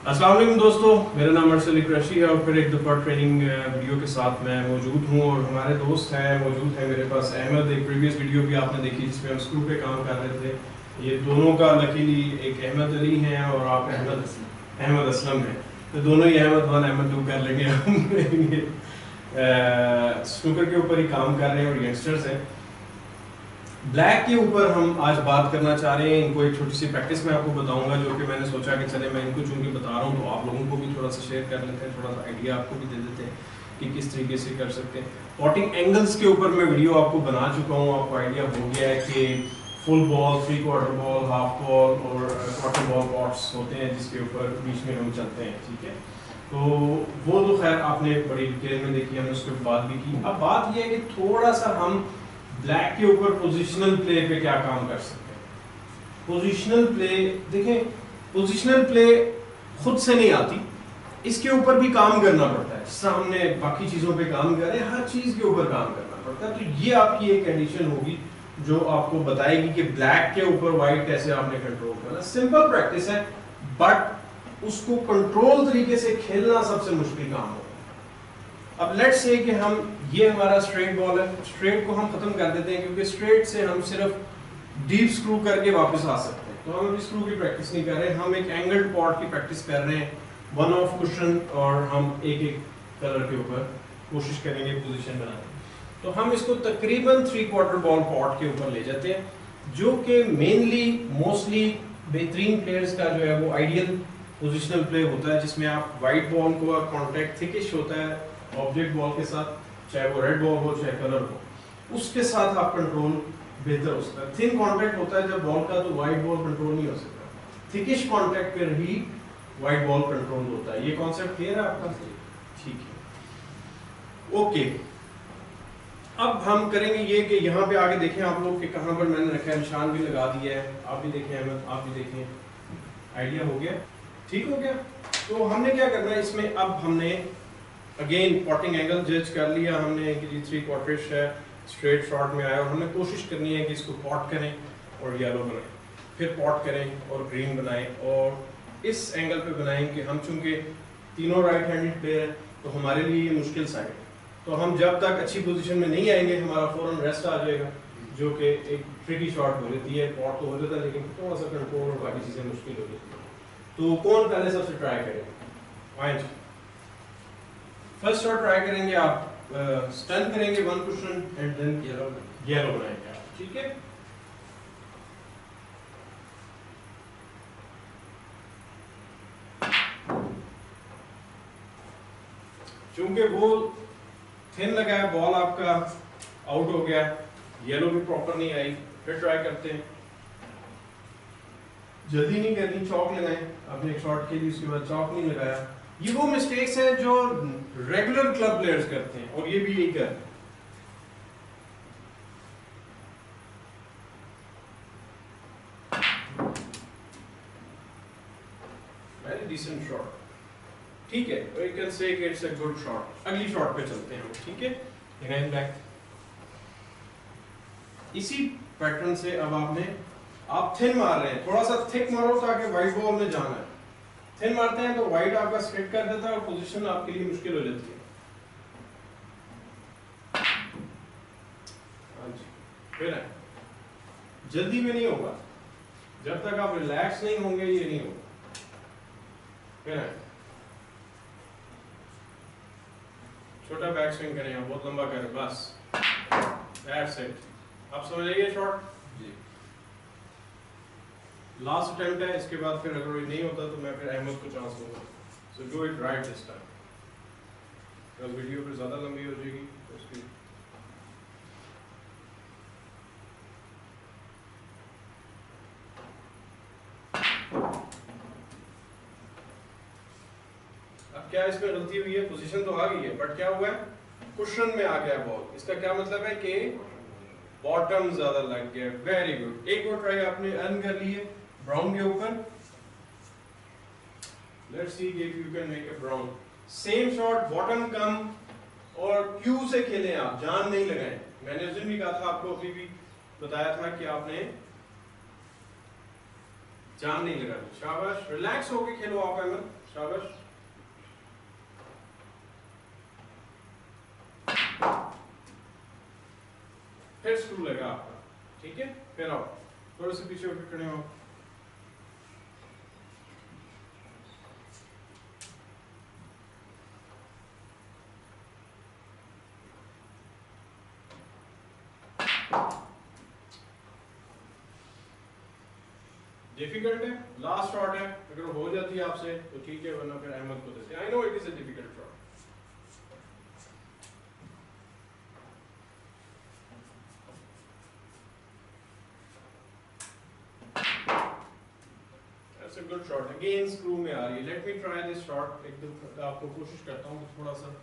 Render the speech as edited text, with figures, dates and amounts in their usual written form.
अस्सलाम वालेकुम दोस्तों, मेरा नाम अर्सल कुरैशी है और फिर एक दफ़ा ट्रेनिंग वीडियो के साथ मैं मौजूद हूँ और हमारे दोस्त हैं मौजूद हैं मेरे पास। अहमद, एक प्रीवियस वीडियो भी आपने देखी जिसमें हम स्क्रू पे काम कर रहे थे। ये दोनों का लकीली एक अहमद अली हैं और आप अहमद असलम हैं, तो दोनों ही अहमद 1 अहमद 2 कर लेंगे हम। स्नूकर के ऊपर ही काम कर रहे हैं और यंगस्टर्स हैं। ब्लैक के ऊपर हम आज बात करना चाह रहे हैं। इनको एक छोटी सी प्रैक्टिस मैं आपको बताऊंगा जो कि मैंने सोचा कि चले मैं इनको चूंकि बता रहा हूँ तो आप लोगों को भी थोड़ा सा शेयर कर लेते हैं, थोड़ा सा आइडिया आपको भी दे देते हैं कि किस तरीके से कर सकते हैं। पॉटिंग एंगल्स के ऊपर मैं वीडियो आपको बना चुका हूँ, आपको आइडिया हो गया है कि full ball, 3/4 ball, half ball और क्वार्टर बॉल पॉट्स होते हैं जिसके ऊपर बीच में हम चलते हैं। ठीक है, तो वो तो खैर आपने बड़ी डिटेल में देखी, हमने उसके बाद भी की। अब बात यह है कि थोड़ा सा हम ब्लैक के ऊपर पोजिशनल प्ले पे क्या काम कर सकते हैं। पोजिशनल प्ले देखें, पोजिशनल प्ले खुद से नहीं आती, इसके ऊपर भी काम करना पड़ता है। जिस तरह हमने बाकी चीज़ों पे काम कर रहे हैं, हर चीज़ के ऊपर काम करना पड़ता है। तो ये आपकी एक कंडीशन होगी जो आपको बताएगी कि ब्लैक के ऊपर वाइट कैसे आपने कंट्रोल करना। सिंपल प्रैक्टिस है बट उसको कंट्रोल तरीके से खेलना सबसे मुश्किल काम होगा। अब लेट्स से कि हम, ये हमारा स्ट्रेट बॉल है, स्ट्रेट को हम खत्म कर देते हैं क्योंकि स्ट्रेट से हम सिर्फ डीप स्क्रू करके वापस आ सकते हैं। तो हम अभी स्क्रू की प्रैक्टिस नहीं कर रहे हैं, हम एक एंगल्ड पॉट की प्रैक्टिस कर रहे हैं, 1 ऑफ कुशन, और हम एक एक कलर के ऊपर कोशिश करेंगे पोजीशन बनाने। तो हम इसको तकरीबन 3/4 बॉल पॉट के ऊपर ले जाते हैं, जो कि मेनली मोस्टली बेहतरीन प्लेयर्स का जो है वो आइडियल पोजिशनल प्ले होता है, जिसमें आप वाइट बॉल को कॉन्टैक्ट थिकिश होता है ऑब्जेक्ट बॉल के साथ, चाहे वो रेड बॉल हो चाहे कलर हो, उसके साथ आप कंट्रोल बेहतर हो सकता है। थिन कांटेक्ट होता है जब बॉल का, तो वाइट बॉल कंट्रोल नहीं हो सकता। थिकिश कांटेक्ट पर ही वाइट बॉल कंट्रोल होता है। ये कॉन्सेप्ट क्लियर है आपका? ठीक है, ओके। अब हम करेंगे ये कि यहाँ पे आगे देखें आप लोग कि कहाँ पर मैंने रखा है, निशान भी लगा दिया है। आप भी देखें अहमद, आप भी देखें। आइडिया हो गया? ठीक हो गया? तो हमने क्या करना है इसमें, अब हमने अगेन पॉटिंग एंगल जज कर लिया हमने कि 3/4 है, स्ट्रेट शॉट में आया, और हमने कोशिश करनी है कि इसको पॉट करें और येलो बनाएं, फिर पॉट करें और ग्रीन बनाएं, और इस एंगल पे बनाएं कि हम चूंकि तीनों राइट हैंडेड प्लेयर हैं तो हमारे लिए ये मुश्किल साइड है। तो हम जब तक अच्छी पोजीशन में नहीं आएंगे हमारा फौरन रेस्ट आ जाएगा, जो कि एक ट्रिकी शॉट हो जाती है। पॉट तो हो जाता है लेकिन थोड़ा सा कंट्रोल और बाकी चीज़ें मुश्किल हो जाती है। तो कौन पहले सबसे ट्राई करेगा? फर्स्ट शॉट ट्राई करेंगे आप, स्टन करेंगे 1 कुशन एंड देन येलो बनाएंगे आप। ठीक है, चूंकि वो थिन लगा है, बॉल आपका आउट हो गया, येलो भी प्रॉपर नहीं आई, फिर ट्राई करते हैं। जल्दी नहीं करनी, चौक लगाएं आपने एक शॉट के लिए, उसके बाद चौक नहीं लगाया। ये वो मिस्टेक्स हैं जो रेगुलर क्लब प्लेयर्स करते हैं और ये भी यही करते हैं। वेरी डिसेंट शॉट, ठीक है, you can say it's a good shot. अगली शॉट पे चलते हैं, ठीक है। अगेन बैक, इसी पैटर्न से अब आप थिन मार रहे हैं, थोड़ा सा थिक मारो ताकि वाइट बॉल में जाना है। थिन मारते हैं तो वाइट आपका स्ट्रेट कर देता है और पोजीशन आपके लिए मुश्किल हो जाती है। फिर है, जल्दी में नहीं होगा, जब तक आप रिलैक्स नहीं होंगे ये नहीं होगा। फिर है, छोटा बैक स्विंग करें, आप बहुत लंबा करें, बस दैट्स इट। आप समझ आइए शॉट जी। लास्ट अटेम्प्ट है, इसके बाद फिर अगर ये नहीं होता तो मैं फिर अहमद को चांस दूंगा। So do it right this time, तो वीडियो फिर ज़्यादा लंबी हो जाएगी तो उसकी। अब क्या इसमें गलती हुई है? पोजीशन तो आ गई है बट क्या हुआ है, कुशन में आ गया बॉल। इसका क्या मतलब है कि बॉटम ज़्यादा लग गया। वेरी गुड, एक और ट्राई आपने अर्न कर ली है ब्राउन के ऊपर। Let's see if you can make a brown. Same shot, bottom come, और क्यू से खेलें आप, जान नहीं लगाएं। मैंने उस दिन भी कहा था आपको, अभी भी बताया था कि आपने जान नहीं लगानी। शाबाश, रिलैक्स होके खेलो आप अहमद। शाबाश। फिर स्क्रू लगा आपका, ठीक है। फिर आओ थोड़े से पीछे होकर खड़े हो। डिफिकल्ट है, लास्ट शॉट है, अगर हो जाती है आपसे तो ठीक है, वरना फिर अहमद को देते। I know it is a difficult shot. That's a good shot, again screw में आ रही है। Let me try this shot, एक दो आपको कोशिश करता हूँ थोड़ा सा